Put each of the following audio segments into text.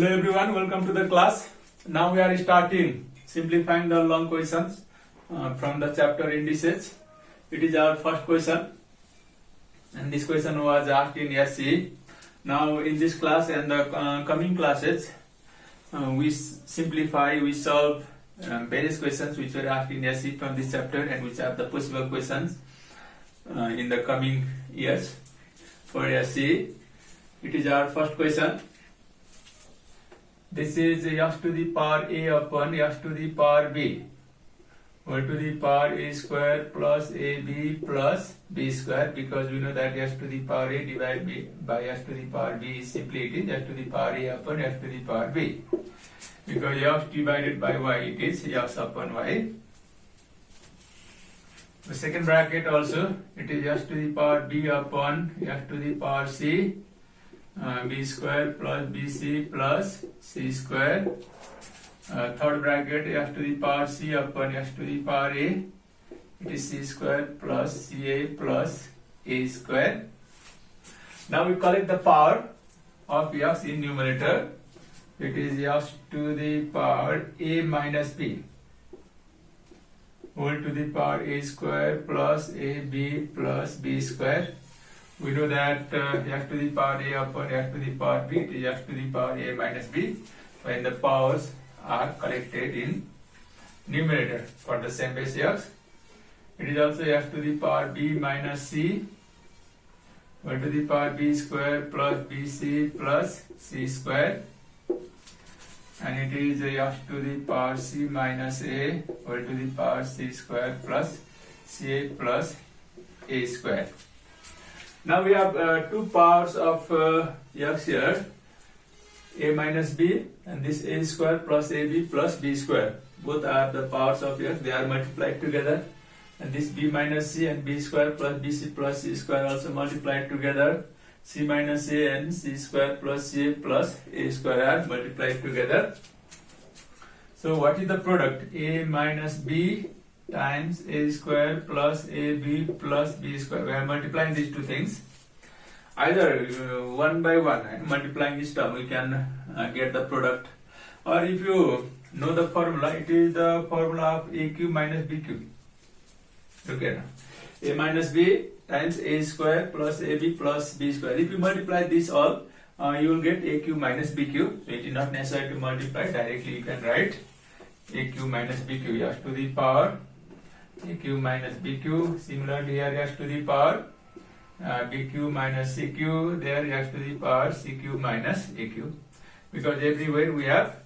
Hello everyone, welcome to the class. Now we are starting simplifying the long questions from the chapter indices. It is our first question and this question was asked in SC. Now in this class and the coming classes we simplify, we solve various questions which were asked in SC from this chapter and which are the possible questions in the coming years for SC. It is our first question. This is x to the power a upon x to the power b whole to the power a square plus ab plus b square, because we know that x to the power a divided by x to the power b is simply it is x to the power a upon x to the power b, because x divided by y it is x upon y. The second bracket also it is x to the power b upon x to the power c b square plus bc plus c square. Third bracket x to the power c upon x to the power a, it is c square plus ca plus a square. Now we collect the power of x in numerator. It is x to the power a minus b whole to the power a square plus ab plus b square. We know that x to the power a upon x to the power b is x to the power a minus b when the powers are collected in numerator for the same base x. It is also x to the power b minus c whole to the power b square plus bc plus c square, and it is x to the power c minus a whole to the power c square plus ca plus a square. Now we have two powers of x here, a minus b, and this a square plus ab plus b square. Both are the powers of x, they are multiplied together, and this b minus c and b square plus bc plus c square also multiplied together. C minus a and c square plus ca plus a square are multiplied together. So what is the product? A minus b times a square plus ab plus b square. We are multiplying these two things. Either one by one and multiplying this term we can get the product, or if you know the formula, it is the formula of aq minus bq. Okay, now a minus b times a square plus ab plus b square. If you multiply this all, you will get aq minus bq. So it is not necessary to multiply, directly you can write aq minus bq, x to the power aq minus bq. Similarly here x to the power bq minus cq, there x to the power cq minus aq, because everywhere we have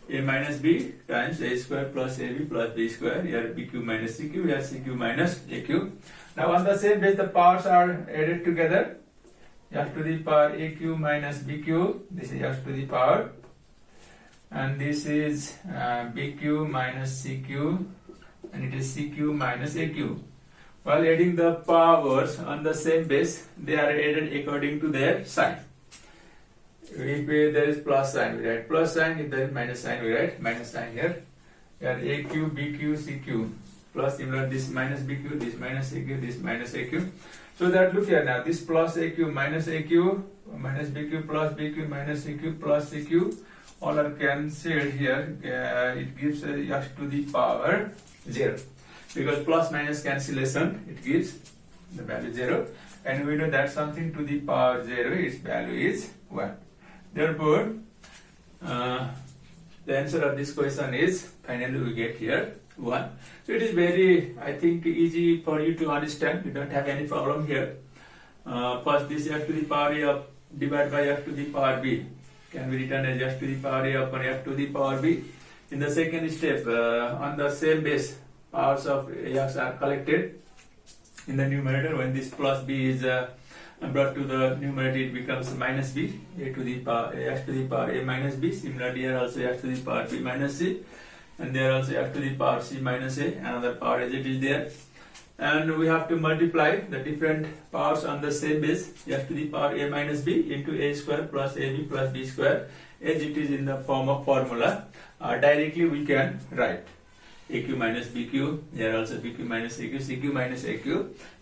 a minus b times a square plus ab plus b square. Here bq minus cq, here cq minus aq. Now on the same base the powers are added together. X to the power aq minus bq, this is x to the power, and this is bq minus cq, and it is cq minus aq. While adding the powers on the same base, they are added according to their sign. If there is plus sign, we write plus sign. If there is minus sign, we write minus sign here. Here aq, bq, cq, plus similar this minus bq, this minus aq, this minus aq. So that look here now, this plus aq minus aq, minus bq plus bq minus cq plus cq, all are cancelled here. It gives x to the power 0. Because plus minus cancellation, it gives the value 0, and we know that something to the power 0, its value is 1. Therefore, the answer of this question is, finally we get here 1. So it is very, I think, easy for you to understand. You don't have any problem here. First, this x to the power a divided by x to the power b can be written as x to the power a upon x to the power b. In the second step, on the same base, powers of x are collected in the numerator. When this plus b is brought to the numerator, it becomes minus b, a to the power x to the power a minus b. Similarly here also x to the power b minus c, and there also x to the power c minus a, another power as it is there. And we have to multiply the different powers on the same base, x to the power a minus b into a square plus ab plus b square, as it is in the form of formula. Directly we can write aq minus bq, here also bq minus aq, cq minus aq.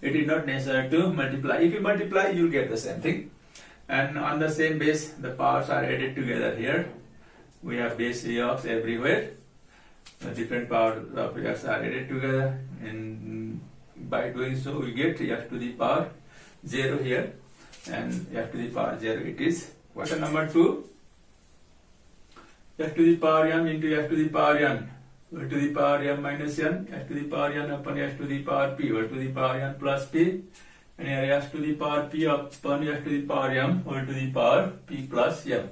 It is not necessary to multiply. If you multiply, you will get the same thing. And on the same base, the powers are added together here. We have base Ax everywhere. The different powers of Ax are added together, and by doing so, we get f to the power 0 here, and f to the power 0 it is. Question number 2. F to the power m into f to the power n, whole to the power m minus n, f to the power n upon f to the power p, whole to the power n plus p, and here f to the power p upon f to the power m, whole to the power p plus m.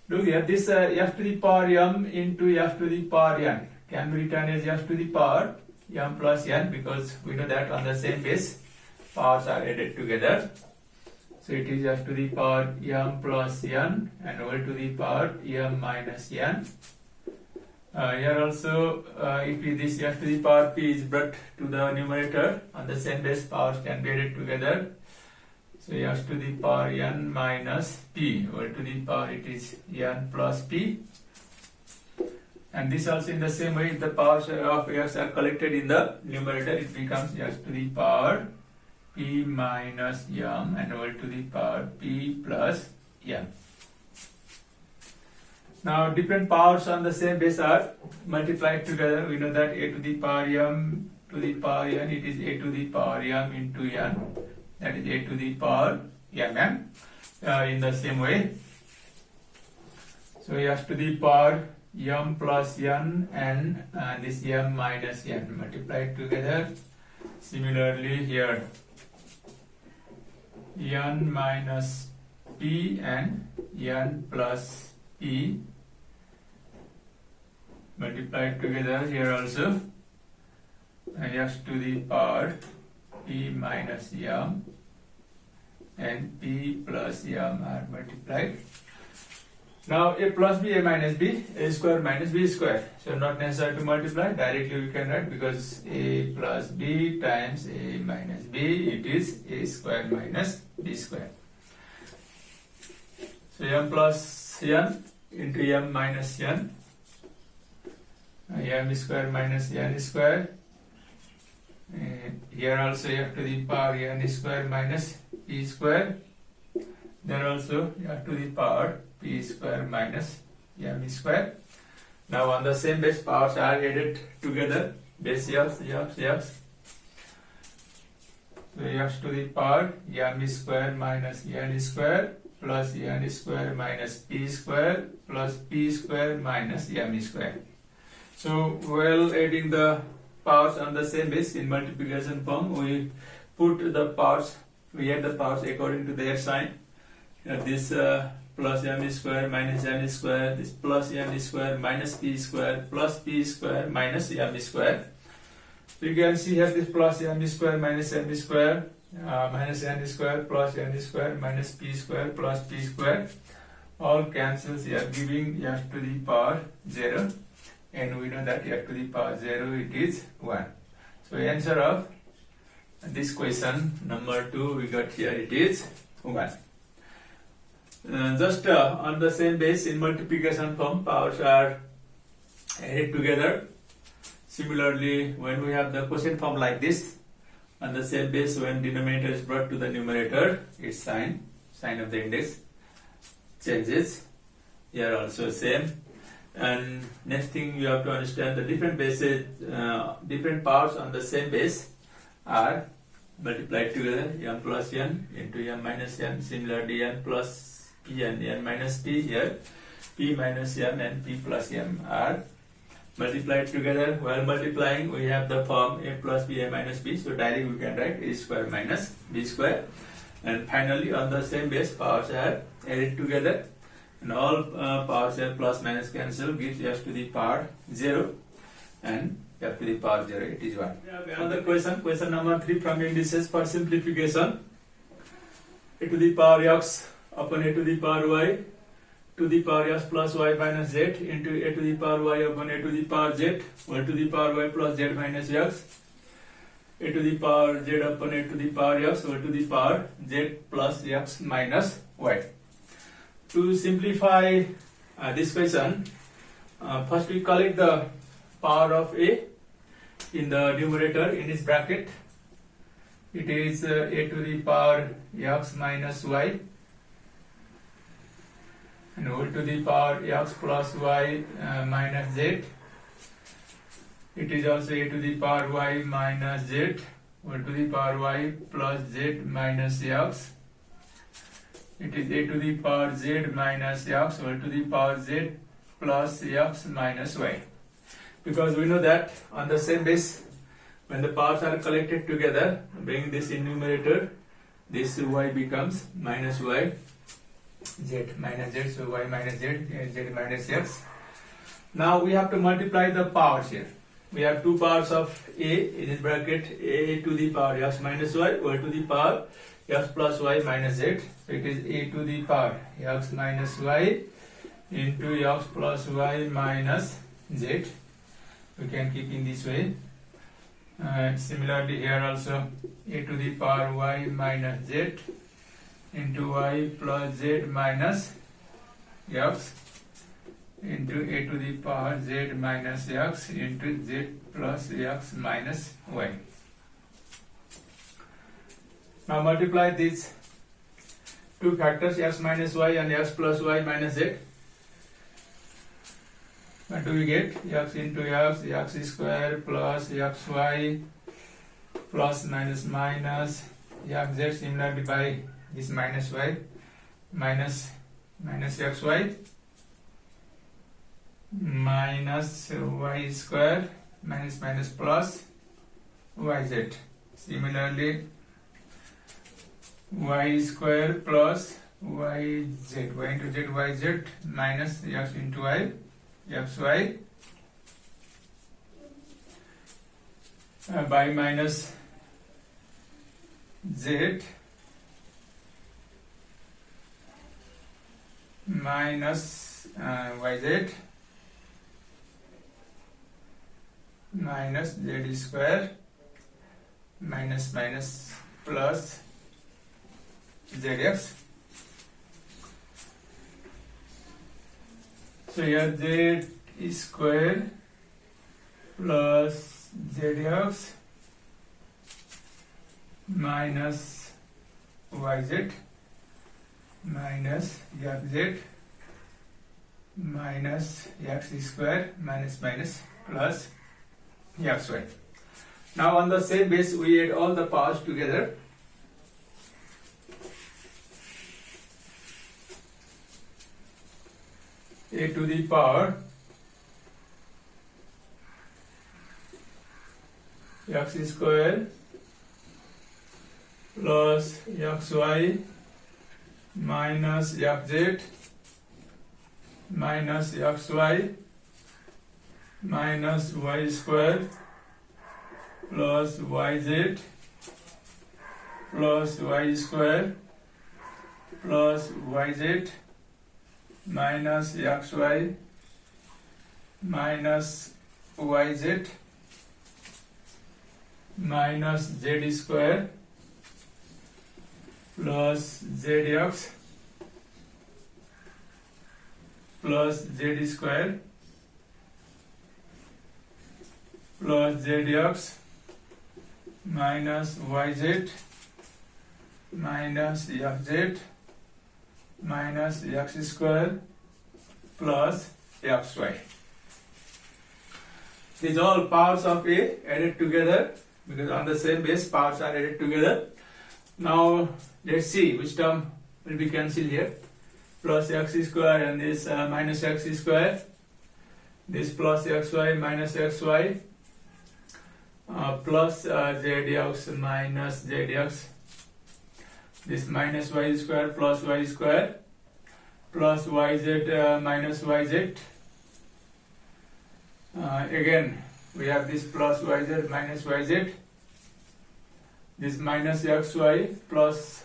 Look here, this f to the power m into f to the power n can be written as f to the power m plus n, because we know that on the same base powers are added together. So it is f to the power m plus n and whole to the power m minus n. Here also, if this f to the power p is brought to the numerator, on the same base powers can be added together. So f to the power n minus p, whole to the power it is n plus p. And this also in the same way, if the powers of x are collected in the numerator, it becomes f to the power p minus m and whole to the power p plus m. Now different powers on the same base are multiplied together. We know that a to the power m to the power n, it is a to the power m into n, that is a to the power mm. In the same way, so f to the power m plus n and this m minus n multiplied together. Similarly here, n minus p and n plus p multiplied together here also, and f to the power p minus m and p plus m are multiplied. Now a plus b, a minus b, a square minus b square. So not necessary to multiply, directly we can write, because a plus b times a minus b, it is a square minus b square. So m plus n into m minus n, m square minus n square. Here also f to the power n square minus p square. There also f to the power p square minus m square. Now on the same base powers are added together, base x. So x to the power m square minus n square plus n square minus p square plus p square minus m square. So while adding the powers on the same base in multiplication form, we put the powers, we add the powers according to their sign. This plus m square minus n square, this plus n square minus p square plus p square minus m square. So you can see here this plus m square minus m square minus n square plus n square minus p square plus p square all cancels here, giving f to the power 0, and we know that f to the power 0 it is 1. So answer of this question number 2 we got here, it is 1. Just on the same base in multiplication form, powers are added together. Similarly, when we have the quotient form like this, on the same base, when denominator is brought to the numerator, its sign of the index changes. Here also same. And next thing you have to understand, the different bases, different powers on the same base are multiplied together, m plus n into m minus n. Similarly, n plus p and n minus p, here p minus m and p plus m are multiplied together. While multiplying, we have the form a plus b, a minus b, so directly we can write a square minus b square. And finally, on the same base, powers are added together, and all powers are plus minus cancel, gives f to the power 0, and f to the power 0, it is 1. Another question number 3 from indices for simplification. A to the power x upon a to the power y to the power x plus y minus z into a to the power y upon a to the power z, or to the power y plus z minus x, a to the power z upon a to the power x, or to the power z plus x minus y. To simplify this question, first we collect the power of a in the numerator in this bracket, it is a to the power x minus y, and whole to the power x plus y minus z. It is also a to the power y minus z, whole to the power y plus z minus x. It is a to the power z minus x, whole to the power z plus x minus y. Because we know that on the same base, when the powers are collected together, bring this in numerator, this y becomes minus y, z minus z, so y minus z, z minus x. Now we have to multiply the powers here. We have two powers of a in this bracket, a to the power x minus y, or to the power x plus y minus z. So it is a to the power x minus y into x plus y minus z. We can keep in this way. Similarly here also, a to the power y minus z into y plus z minus x into a to the power z minus x into z plus x minus y. Now multiply these two factors, x minus y and x plus y minus z. What do we get? X into x, x square plus xy plus minus minus xz, similarly by this minus y minus xy minus y square minus plus yz. Similarly y square plus yz, y into z, yz minus x into y, xy by minus z minus yz minus z square minus plus zx. So here z square plus zx minus yz minus xz minus x square minus plus xy. Now on the same base we add all the powers together. A to the power x square plus xy minus xz minus xy minus y square plus yz plus y square plus yz minus xy minus yz minus z square plus zx plus z square plus zx minus yz minus xz minus x square plus xy. These all powers of A added together, because on the same base powers are added together. Now let's see which term will be cancelled here. Plus x square and this minus x square, this plus xy minus xy plus zx minus zx, this minus y square plus y square plus yz minus yz. Again we have this plus yz minus yz, this minus xy plus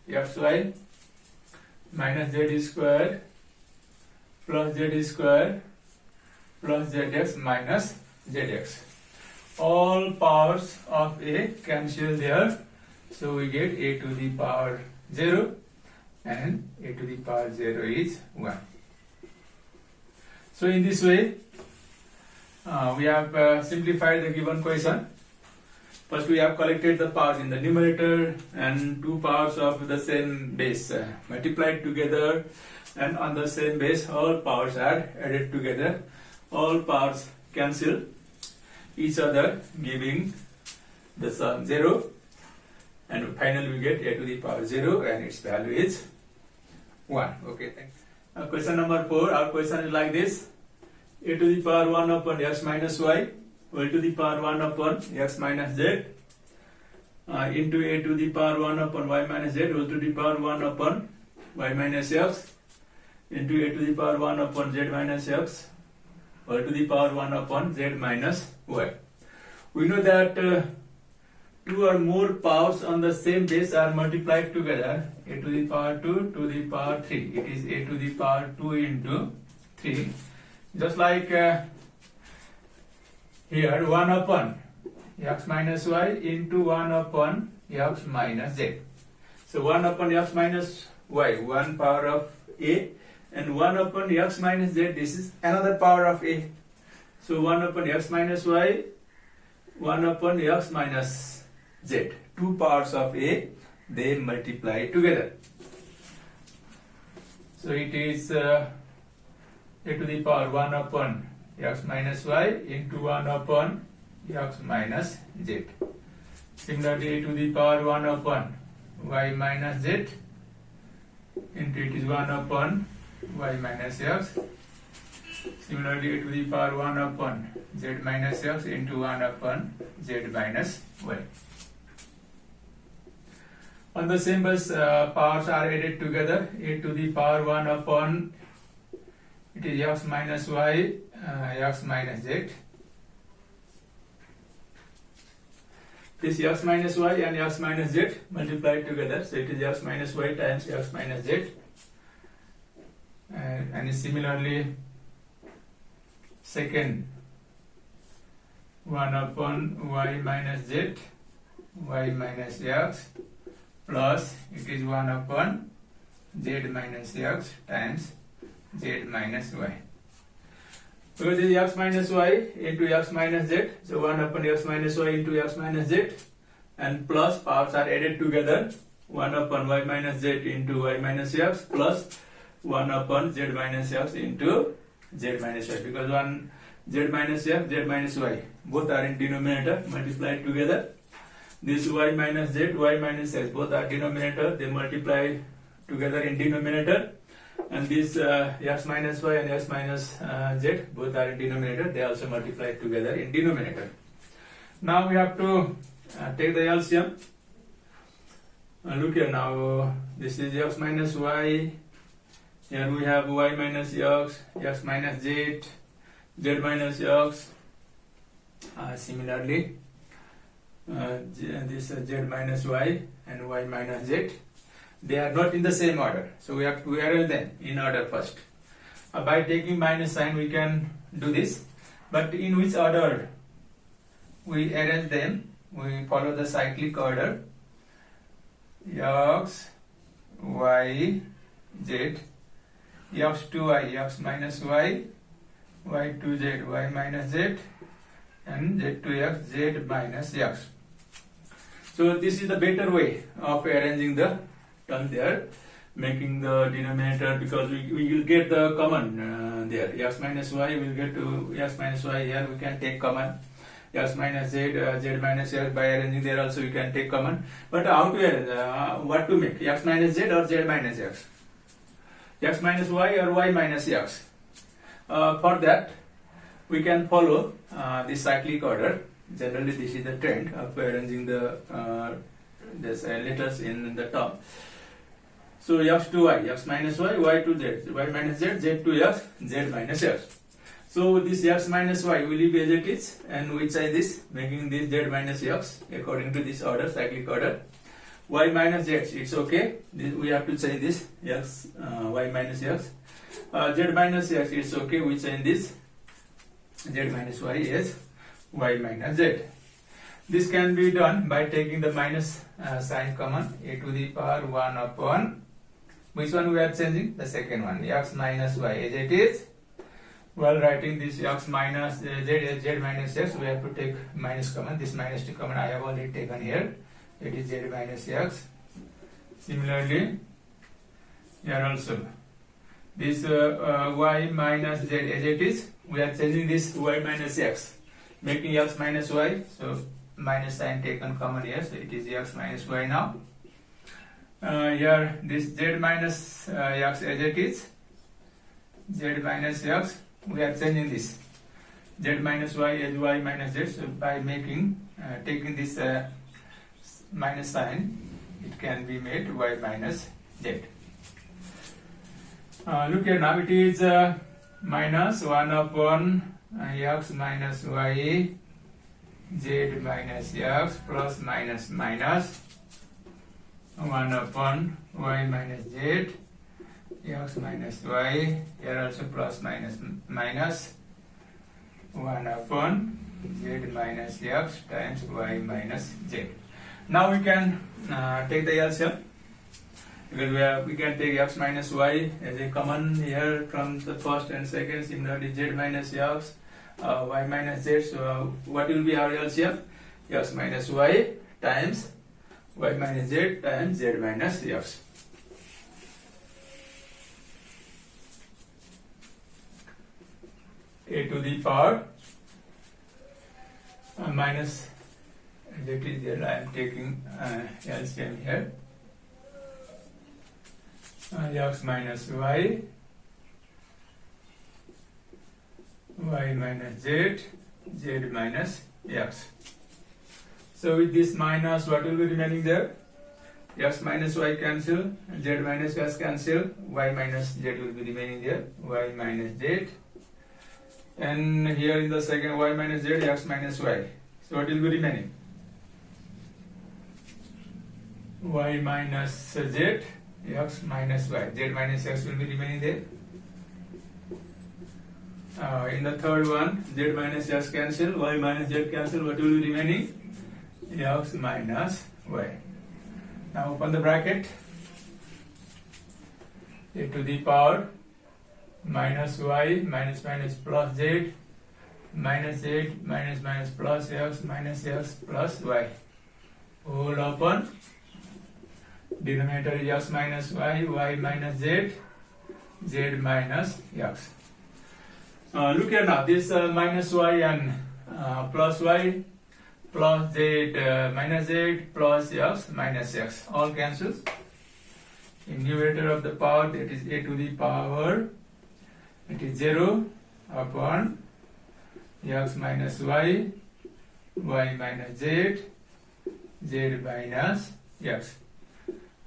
xy minus z square plus z square plus zx minus zx. All powers of A cancel there, so we get a to the power 0 and a to the power 0 is 1. So in this way we have simplified the given question. First we have collected the powers in the numerator, and two powers of the same base multiplied together, and on the same base all powers are added together. All powers cancel each other, giving the sum 0, and finally we get a to the power 0 and its value is 1. Okay, thank you. Question number 4, our question is like this: a to the power 1 upon x minus y, a to the power 1 upon x minus z, into a to the power 1 upon y minus z, whole to the power 1 upon y minus x, into a to the power 1 upon z minus x, whole to the power 1 upon z minus y. We know that two or more powers on the same base are multiplied together, a to the power 2 to the power 3. It is a to the power 2 into 3. Just like here, 1 upon x minus y into 1 upon x minus z. So 1 upon x minus y, one power of a, and 1 upon x minus z, this is another power of a. So 1 upon x minus y, 1 upon x minus z, two powers of a, they multiply together. So it is a to the power 1 upon x minus y into 1 upon x minus z. Similarly, a to the power 1 upon y minus z into it is 1 upon y minus x. Similarly, a to the power 1 upon z minus x into 1 upon z minus y. On the same base, powers are added together. A to the power 1 upon it is x minus y, x minus z. This x minus y and x minus z multiplied together, so it is x minus y times x minus z. And similarly, second 1 upon y minus z, y minus x, plus it is 1 upon z minus x times z minus y. Because this is x minus y into x minus z, so 1 upon x minus y into x minus z, and plus powers are added together, 1 upon y minus z into y minus x, plus 1 upon z minus x into z minus y. Because one z minus x, z minus y, both are in denominator, multiplied together. This y minus z, y minus x, both are denominator, they multiply together in denominator. And this x minus y and x minus z, both are in denominator, they also multiply together in denominator. Now we have to take the LCM. Look here now, this is x minus y, here we have y minus x, x minus z, z minus x. Similarly, this z minus y and y minus z, they are not in the same order, so we have to arrange them in order first. By taking minus sign we can do this, but in which order we arrange them? We follow the cyclic order: x, y, z, x to y, x minus y, y to z, y minus z, and z to x, z minus x. So this is the better way of arranging the term there, making the denominator, because we will get the common there. X minus y will get to x minus y, here we can take common. X minus z, z minus x, by arranging there also we can take common. But how to arrange? What to make? X minus z or z minus x? X minus y or y minus x? For that we can follow the cyclic order. Generally this is the trend of arranging the letters in the term. So x to y, x minus y, y to z, y minus z, z to x, z minus x. So this x minus y will leave as it is, and which is this, making this z minus x according to this order, cyclic order. Y minus z, it's okay. We have to say this x, y minus x. Z minus x, it's okay. We change this z minus y is y minus z. This can be done by taking the minus sign common. A to the power 1 upon, which one we are changing? The second one, x minus y as it is, while writing this x minus z minus x, we have to take minus common. This minus to common I have already taken here. It is z minus x. Similarly, here also this y minus z as it is, we are changing this y minus x, making x minus y. So minus sign taken common here, so it is x minus y now. Here this z minus x as it is, z minus x, we are changing this z minus y as y minus z. So by making taking this minus sign, it can be made y minus z. Look here now, it is minus 1 upon x minus y z minus x plus minus minus 1 upon y minus z x minus y, here also plus minus minus 1 upon z minus x times y minus z. Now we can take the LCM, because we can take x minus y as a common here from the first and second. Similarly, z minus x, y minus z. So what will be our LCM? X minus y times y minus z times z minus x. A to the power minus, that is there, I am taking LCM here, x minus y, y minus z, z minus x. So with this minus, what will be remaining there? X minus y cancel, z minus x cancel, y minus z will be remaining there, y minus z. And here in the second, y minus z, x minus y. So what will be remaining? Y minus z, x minus y. Z minus x will be remaining there. In the third one, z minus x cancel, y minus z cancel. What will be remaining? X minus y. Now open the bracket. A to the power minus y minus minus plus z minus z minus minus plus x minus x plus y, whole upon denominator is x minus y, y minus z, z minus x. Look here now, this minus y and plus y plus z minus z plus x minus x all cancels. In numerator of the power, that is a to the power, it is 0 upon x minus y, y minus z, z minus x.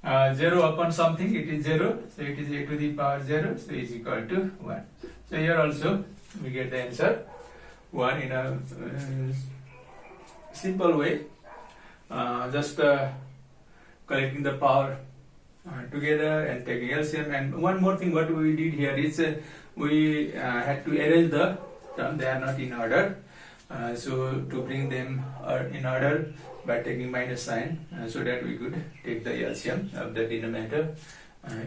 0 upon something, it is 0, so it is a to the power 0, so is equal to 1. So here also we get the answer 1 in a simple way, just collecting the power together and taking LCM. And one more thing what we did here is we had to arrange the term, they are not in order, so to bring them in order by taking minus sign, so that we could take the LCM of the denominator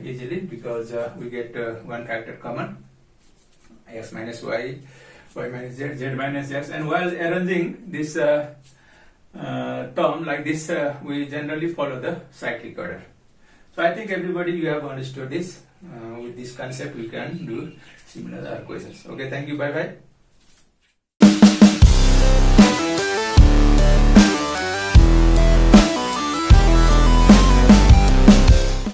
easily, because we get one factor common, x minus y, y minus z, z minus x. And while arranging this term like this, we generally follow the cyclic order. So I think everybody, you have understood this. With this concept we can do similar questions. Okay, thank you, bye bye.